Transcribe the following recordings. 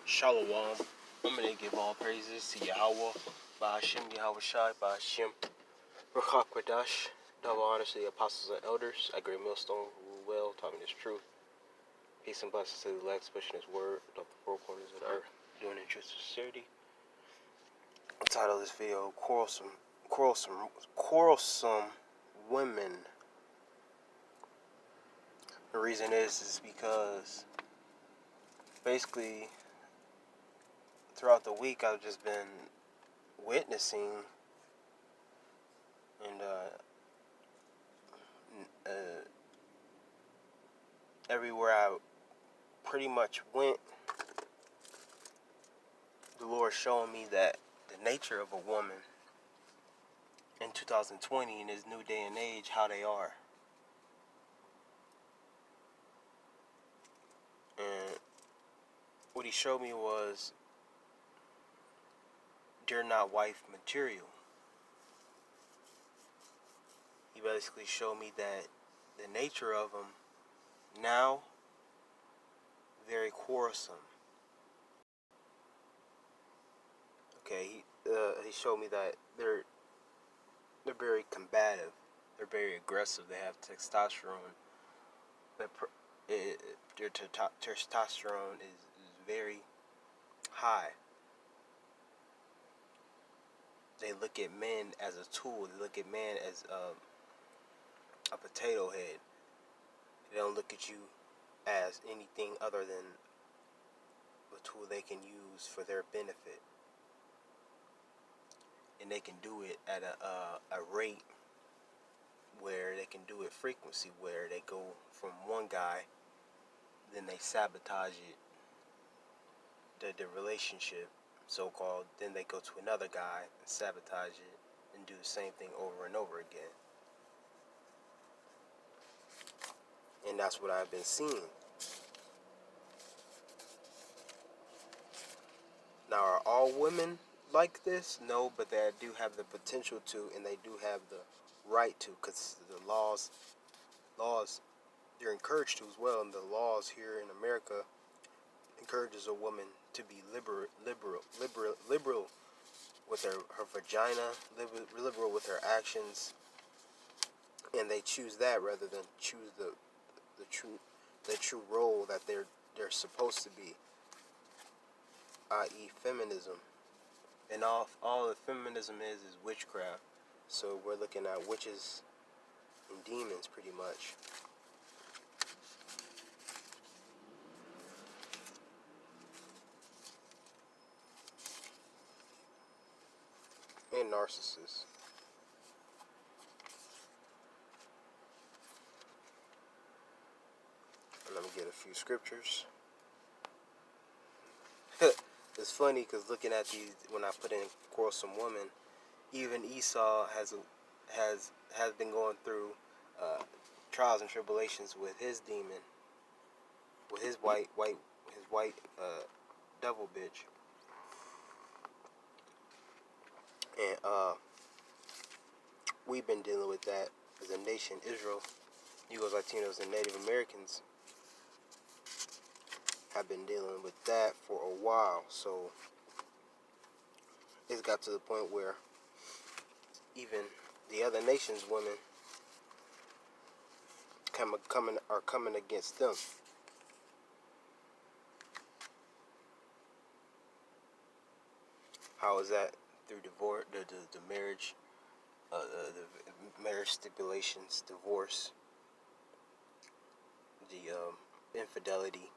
Shalom. I'm going to give all praises to Yahweh, Ba'ashem, Yahweh Shai, Ba'ashem, Ruach HaKodesh, double honors to the apostles and elders, at Great Millstone, who well taught me this truth. Peace and blessings to the elect, pushing his word up the four corners of the earth, doing it in truth and sincerity. The title of this video, Quarrelsome Women. The reason is because basically throughout the week I've just been witnessing and everywhere I pretty much went, the Lord showing me that the nature of a woman in 2020 in this new day and age, how they are. And what he showed me was they're not wife material. He basically showed me that the nature of them now, very quarrelsome. Okay, he showed me that they're very combative. They're very aggressive. They have testosterone. Their testosterone is very high. They look at men as a tool. They look at men as a potato head. They don't look at you as anything other than a tool they can use for their benefit. And they can do it at a rate where they can do it frequency, where they go from one guy, then they sabotage it, the relationship, so-called, then they go to another guy and sabotage it and do the same thing over and over again. And that's what I've been seeing. Now, are all women like this? No, but they do have the potential to, and they do have the right to, because the laws, they're encouraged to as well, and the laws here in America encourages a woman to be liberal with her vagina, liberal with her actions, and they choose that rather than choose the true role that they're supposed to be, i.e. feminism. And all that feminism is witchcraft. So we're looking at witches and demons pretty much. And narcissists. And let me get a few scriptures. It's funny because looking at these, when I put in quarrelsome woman, even Esau has been going through trials and tribulations with his demon, with his white devil bitch. And we've been dealing with that as a nation. Israel, Negroes, Latinos, and Native Americans have been dealing with that for a while. So it's got to the point where even the other nations' women are coming against them. How is that? Through divorce, the marriage, the marriage stipulations, divorce, the infidelity,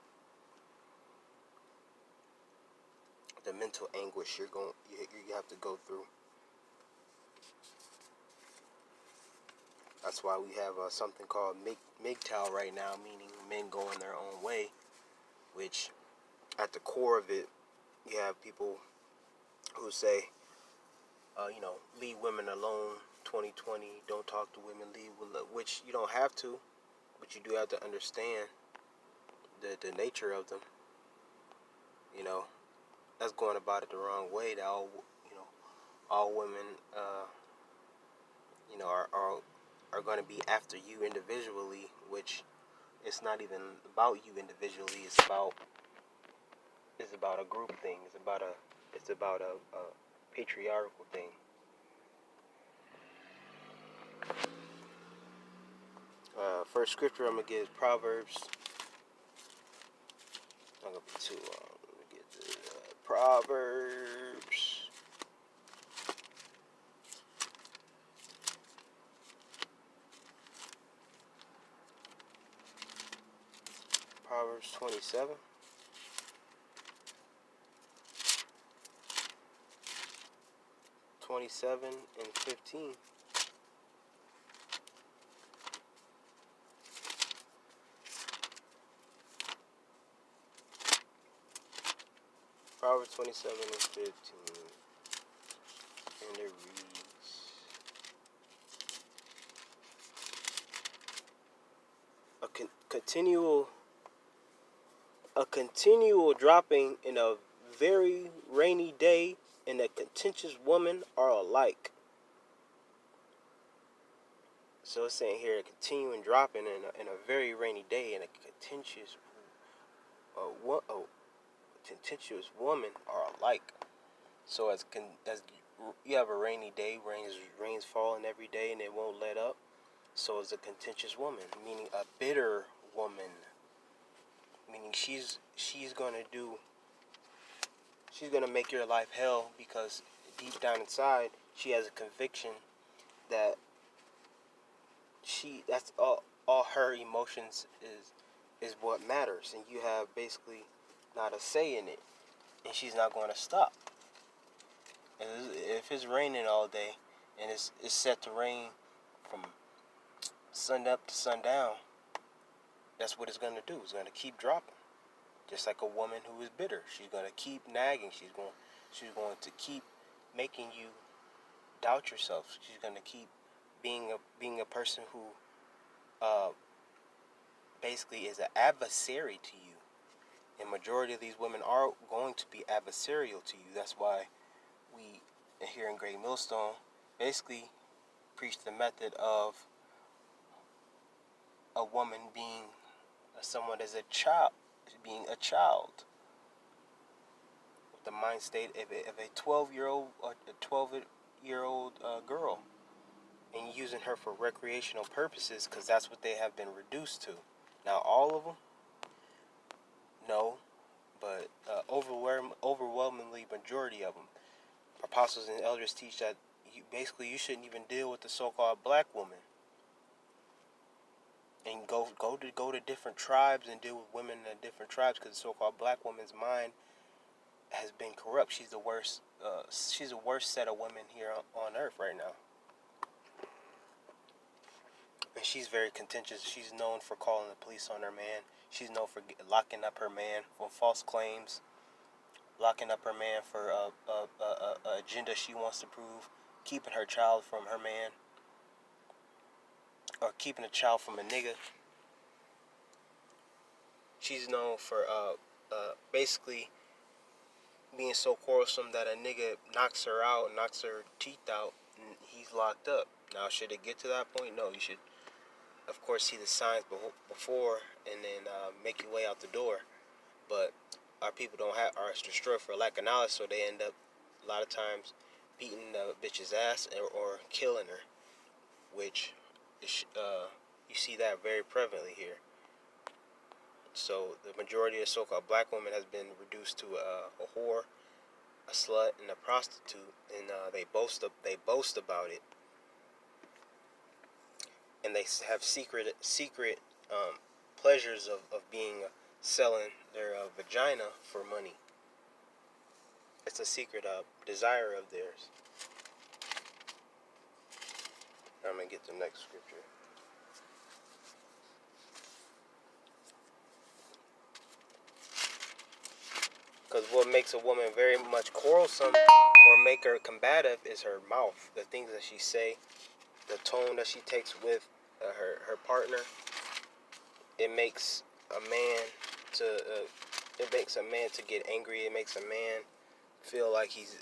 the mental anguish you have to go through. That's why we have something called MGTOW right now, meaning men going their own way, which at the core of it, you have people who say, leave women alone, 2020, don't talk to women, which you don't have to, but you do have to understand the nature of them. That's going about it the wrong way. That all women, are going to be after you individually, which it's not even about you individually. It's about a group thing. It's about a patriarchal thing. First scripture I'm gonna get is Proverbs. I'm gonna be too long. Let me get the Proverbs. Proverbs 27. And 15. Proverbs 27 and 15. And it reads, a continual dropping in a very rainy day and a contentious woman are alike. So it's saying here a continuing dropping in a very rainy day and a contentious woman are alike. So as you have a rainy day, rains falling every day and it won't let up. So is a contentious woman, meaning a bitter woman. Meaning she's gonna make your life hell because deep down inside she has a conviction that that's all her emotions is what matters, and you have basically not a say in it, and she's not going to stop. And if it's raining all day and it's set to rain from sun up to sundown, that's what it's going to do. It's going to keep dropping. Just like a woman who is bitter, she's going to keep nagging. She's going to keep making you doubt yourself. She's going to keep being a person who basically is an adversary to you. And majority of these women are going to be adversarial to you. That's why we here in Great Millstone basically preach the method of a woman being someone as a child, being a child. With the mind state of a 12-year-old or a 12-year-old girl, and using her for recreational purposes because that's what they have been reduced to. Now, all of them, no, but overwhelmingly majority of them. Apostles and elders teach that you shouldn't even deal with the so-called black woman, and go to different tribes and deal with women in different tribes because the so-called black woman's mind has been corrupt. She's the worst. She's the worst set of women here on earth right now. And she's very contentious. She's known for calling the police on her man. She's known for locking up her man for false claims. Locking up her man for a agenda she wants to prove. Keeping her child from her man. Or keeping a child from a nigga. She's known for basically being so quarrelsome that a nigga knocks her out, knocks her teeth out, and he's locked up. Now, should it get to that point? No, you should, of course, see the signs before and then make your way out the door. But our people are destroyed for lack of knowledge, so they end up a lot of times beating the bitch's ass or killing her, which is, you see that very prevalently here. So the majority of so-called black women has been reduced to a whore, a slut, and a prostitute, and they boast about it, and they have secret pleasures of being selling their vagina for money. It's a secret desire of theirs. I'm gonna get the next scripture. Because what makes a woman very much quarrelsome or make her combative is her mouth, the things that she say, the tone that she takes with her partner. It makes a man to get angry. It makes a man feel like he's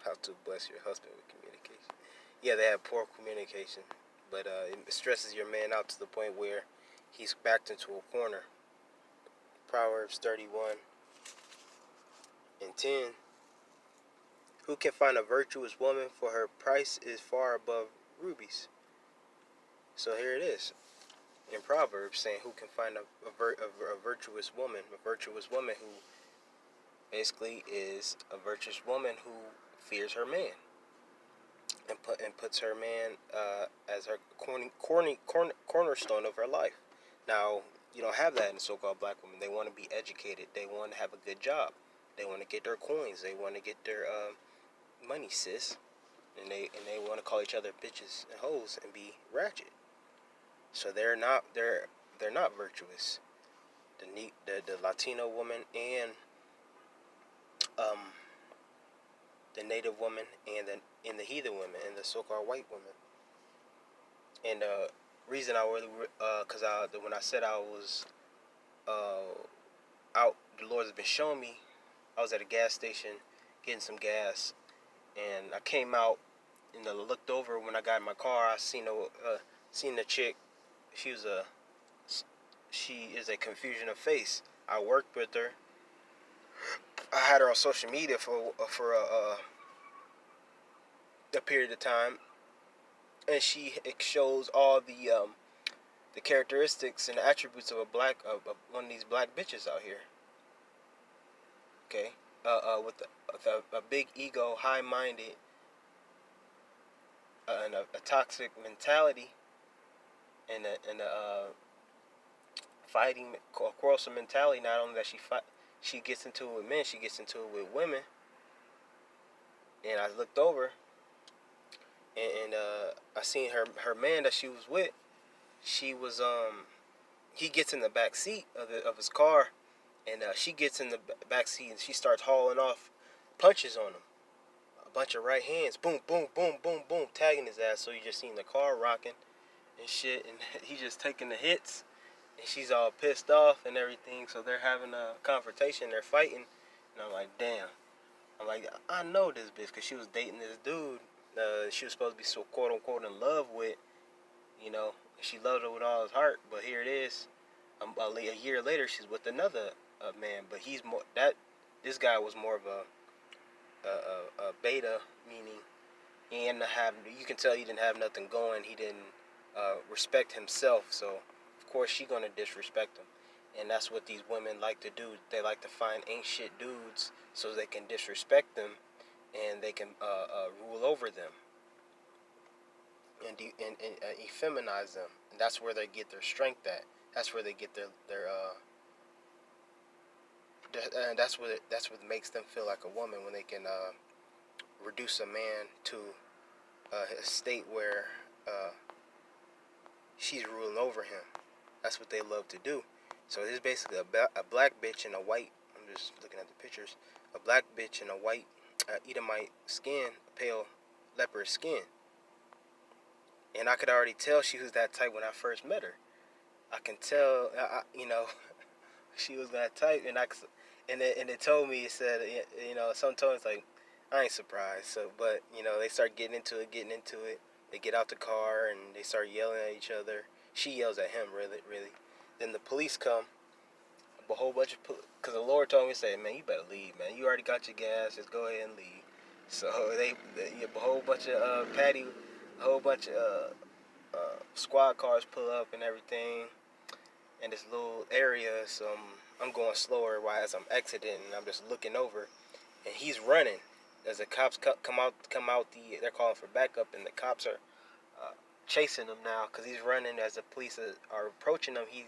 how to bless your husband with communication. Yeah, they have poor communication, but it stresses your man out to the point where he's backed into a corner. Proverbs 31 And 10, who can find a virtuous woman, for her price is far above rubies. So here it is in Proverbs saying who can find a virtuous woman, who basically is a virtuous woman who fears her man and puts her man as her cornerstone of her life. Now, you don't have that in so-called black women. They want to be educated. They want to have a good job. They want to get their coins. They want to get their money, sis. And they want to call each other bitches and hoes and be ratchet. So they're not virtuous. The Latino woman and um, the native woman and the heathen women and the so-called white women. And reason I really because when I said I was out, the Lord has been showing me. I was at a gas station getting some gas, and I came out and I looked over when I got in my car. I seen the chick. She is a confusion of face. I worked with her. I had her on social media for a period of time, and she shows all the characteristics and attributes of of one of these black bitches out here. Okay, with a big ego, high-minded, and a toxic mentality, and a fighting, quarrelsome mentality. Not only that she gets into it with men, she gets into it with women. And I looked over, and I seen her man that she was with. She was he gets in the back seat of his car, and she gets in the back seat and she starts hauling off punches on him, a bunch of right hands, boom, boom, boom, boom, boom, tagging his ass. So you just seen the car rocking and shit, and he just taking the hits, and she's all pissed off and everything. So they're having a confrontation, they're fighting, and I'm like, damn. I'm like, I know this bitch because she was dating this dude. She was supposed to be so quote unquote in love with, you know. She loved him with all his heart, but here it is. A year later, she's with another man, but he's more that. This guy was more of a beta, meaning he didn't have. You can tell he didn't have nothing going. He didn't respect himself, so of course she gonna disrespect him, and that's what these women like to do. They like to find ain't shit dudes so they can disrespect them, and they can rule over them and effeminize them. And that's where they get their strength at. That's where they get and that's what makes them feel like a woman, when they can reduce a man to a state where she's ruling over him. That's what they love to do. So there's basically a black bitch and a white. I'm just looking at the pictures. A black bitch and a white Edomite skin, pale leopard skin. And I could already tell she was that type when I first met her. I can tell, she was that type, and it told me, it said, some told me, it's like, I ain't surprised. So, but they start getting into it. They get out the car and they start yelling at each other. She yells at him, really. Then the police come, a whole bunch of, because the Lord told me, say, man, you better leave, man. You already got your gas. Just go ahead and leave. So they a whole bunch of a whole bunch of squad cars pull up and everything in this little area. So I'm going slower as I'm exiting, and I'm just looking over, and he's running. As the cops come out, they're calling for backup, and the cops are chasing him now because he's running. As the police are approaching him, he's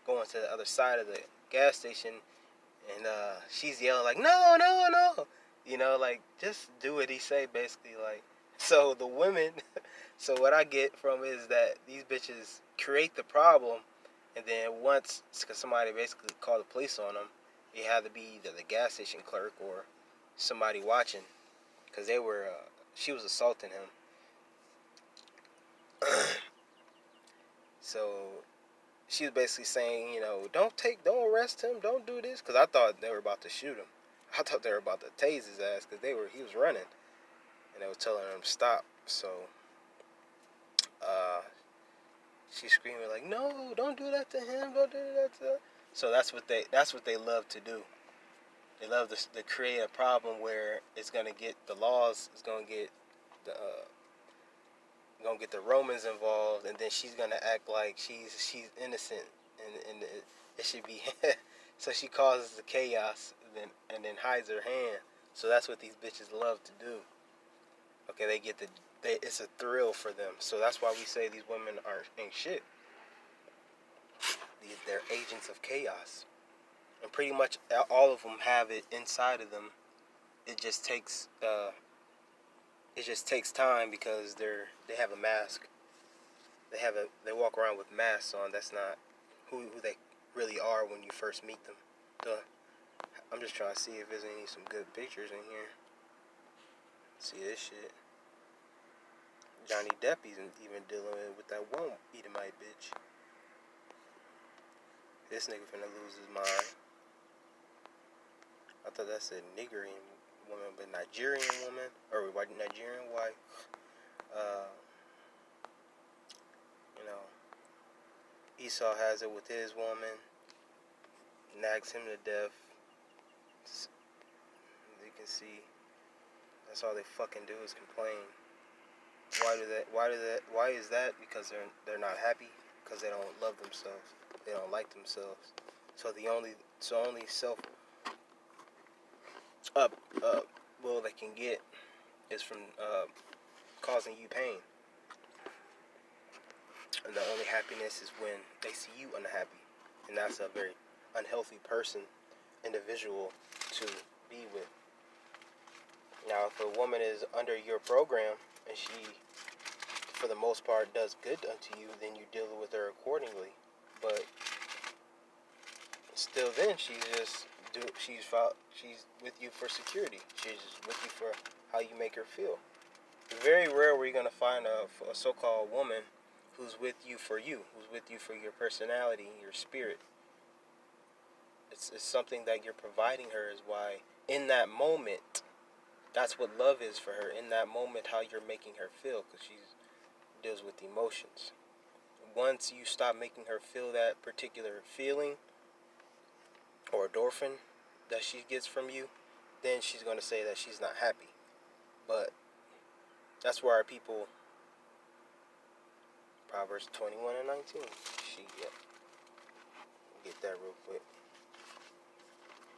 going to the other side of the gas station, and she's yelling like, no, no, no, like, just do what he say, basically. Like, so the women, so what I get from is that these bitches create the problem, and then once, because somebody basically called the police on them, it had to be either the gas station clerk or somebody watching, because she was assaulting him. So she was basically saying, don't arrest him, don't do this, because I thought they were about to shoot him. I thought they were about to tase his ass, because he was running, and they were telling him to stop. So she's screaming like, no, don't do that to him, don't do that to him. So that's what they love to do. They love to create a problem where it's gonna get the laws. It's gonna get the Romans involved, and then she's gonna act like she's innocent, and it should be. So she causes the chaos, and then hides her hand. So that's what these bitches love to do. Okay, it's a thrill for them. So that's why we say these women ain't shit. They're agents of chaos, and pretty much all of them have it inside of them. It just takes time because they have a mask. They walk around with masks on. That's not who they really are when you first meet them. So I'm just trying to see if there's some good pictures in here. See this shit. Johnny Depp even dealing with that one Edomite bitch. This nigga finna lose his mind. I thought that said Nigerian woman, but Nigerian woman or Nigerian wife. You know, Esau has it with his woman, nags him to death. As you can see, that's all they fucking do is complain. Why is that? Because they're not happy, because they don't love themselves. They don't like themselves. So only self will they can get is from causing you pain. And the only happiness is when they see you unhappy. And that's a very unhealthy individual to be with. Now, if a woman is under your program and she, for the most part, does good unto you, then you deal with her accordingly. But still then, she's with you for security. She's just with you for how you make her feel. It's very rare where you're going to find a so-called woman who's with you, who's with you for your personality, your spirit. It's something that you're providing her is why, in that moment, that's what love is for her. In that moment, how you're making her feel, because she deals with emotions. Once you stop making her feel that particular feeling or endorphin that she gets from you, then she's going to say that she's not happy. But that's where our people, Proverbs 21 and 19. Get that real quick.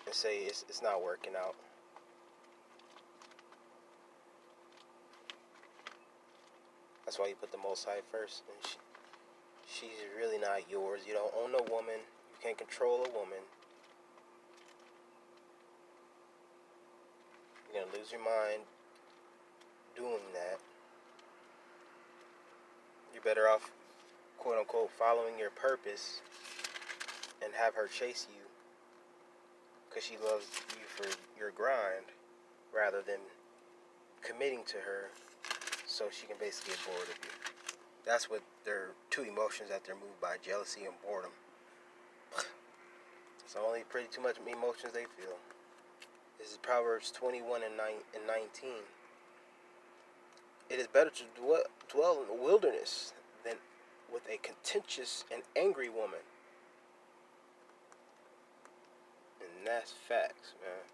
And say it's not working out. That's why you put the Most High first. And she's really not yours. You don't own a woman. You can't control a woman. You're going to lose your mind doing that. You're better off, quote unquote, following your purpose and have her chase you because she loves you for your grind rather than committing to her so she can basically get bored of you. That's what they're two emotions that they're moved by: jealousy and boredom. It's only pretty too much emotions they feel. This is Proverbs 21 and 19. It is better to dwell in the wilderness than with a contentious and angry woman. And that's facts, man.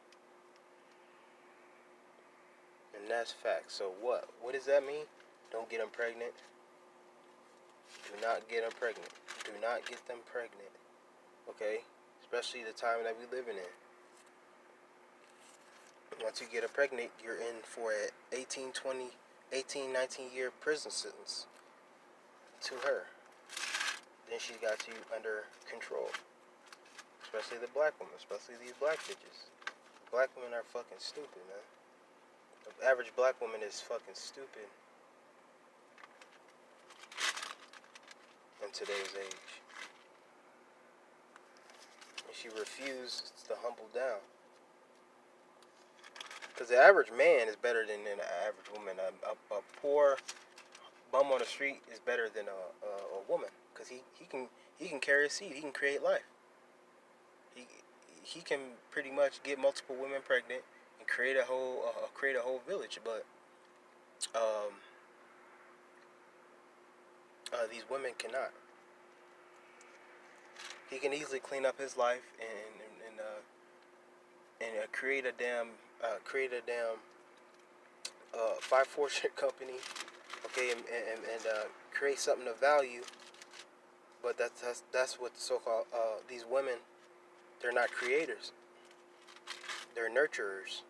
And that's facts. So what? What does that mean? Don't get them pregnant. Do not get them pregnant. Do not get them pregnant. Okay? Especially the time that we're living in. Once you get her pregnant, you're in for an 19 year prison sentence to her. Then she's got you under control. Especially the black women. Especially these black bitches. Black women are fucking stupid, man. The average black woman is fucking stupid in today's age. And she refused to humble down. Because the average man is better than an average woman. A poor bum on the street is better than a woman. Because he can carry a seed. He can create life. He can pretty much get multiple women pregnant and create a whole village. But these women cannot. He can easily clean up his life and and create a damn 5 fortune company, okay, and create something of value. But that's what the so-called these women, they're not creators, they're nurturers.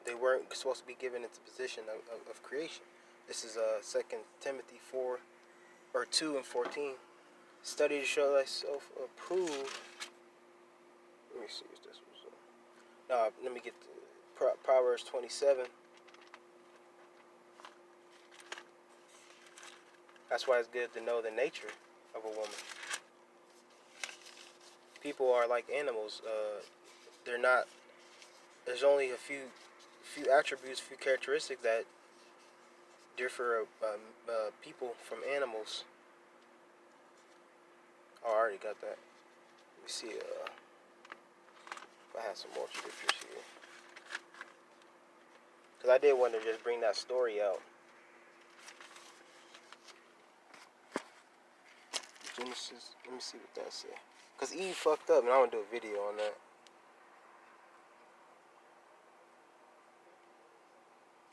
They weren't supposed to be given into position of creation. This is 2 Timothy 2:14. Study to show thyself approved. Let me see if this was. No, let me get to Proverbs 27. That's why it's good to know the nature of a woman. People are like animals. They're not. There's only a few attributes, few characteristics that differ people from animals. Oh, I already got that. Let me see if I have some more scriptures here. Because I did want to just bring that story out. Genesis, let me see what that says. Because Eve fucked up, and I want to do a video on that.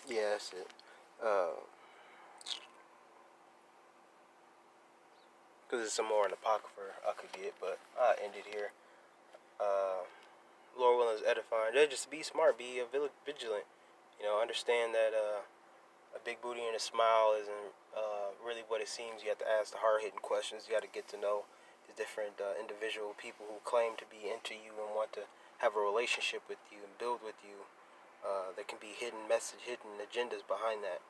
Yeah, that's it. Because there's some more in the apocrypha I could get, but I'll end it here. Lord willing is edifying. Just be smart, be vigilant. Understand that a big booty and a smile isn't really what it seems. You have to ask the hard-hitting questions. You got to get to know the different individual people who claim to be into you and want to have a relationship with you and build with you. There can be hidden agendas behind that,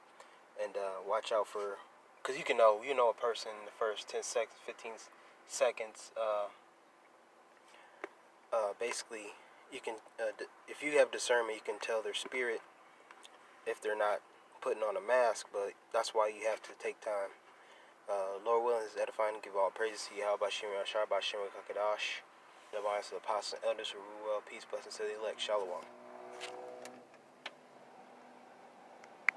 and watch out for, because you know a person in the first 10 seconds, 15 seconds. Basically, you can if you have discernment, you can tell their spirit if they're not putting on a mask. But that's why you have to take time. Lord willing is edifying and give all praises to Yahweh Bashem Yashar Bashem Kakadash. The minds of the apostles and elders who rule well, peace, blessings to the elect. Shalom.